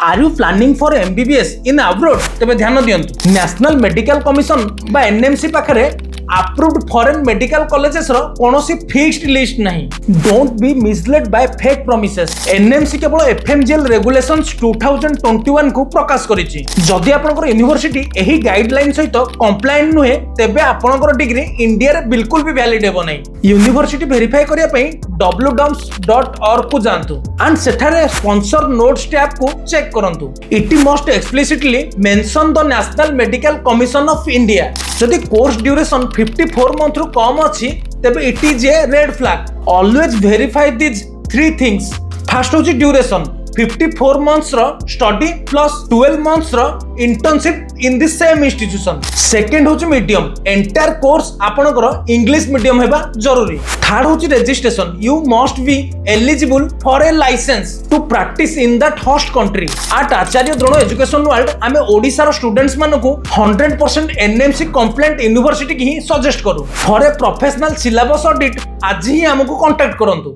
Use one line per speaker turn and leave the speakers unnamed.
Are you planning for MBBS in abroad तेरे ध्यान दियंतु नेशनल मेडिकल कमिशन बा एनएमसी पाखरे अप्रूव्ड फॉरेन मेडिकल कॉलेजेस रो कोनोसी फिक्स्ड लिस्ट नहीं। Don't be misled by fake promises. NMC केवल एफएमजीएल रेगुलेशंस 2021 को प्रकाश करिछि। जदि आपनकर यूनिवर्सिटी एही गाइडलाइन सहित कंप्लायंट नुहे तेबे आपनकर डिग्री इंडिया रे बिल्कुल भी वैलिड हेबो नहीं। यूनिवर्सिटी वेरीफाई करिया पई www.org को जानतु एंड सेठारे स्पॉन्सर नोट्स टैब को चेक करंतु। It must explicitly mention the National medical Commission of India. जदि कोर्स ड्यूरेशन 54 मंथ रु कम अछि तेबे it is a red flag. Always verify this 3 things. First होची ड्यूरेशन 54 मंथ्स रो स्टडी प्लस 12 मंथ्स रो internship in the same institution. Second होची medium entire course आपनकर इंग्लिश मीडियम हेबा जरूरी। थर्ड होची registration you must be eligible for a licence to practise in that host country. At Acharya Drona education world आमे ओडिसा रो students मानको 100% NMC compliant university की ही suggest करू। For a professional syllabus audit आज ही हमको कांटेक्ट करंतु।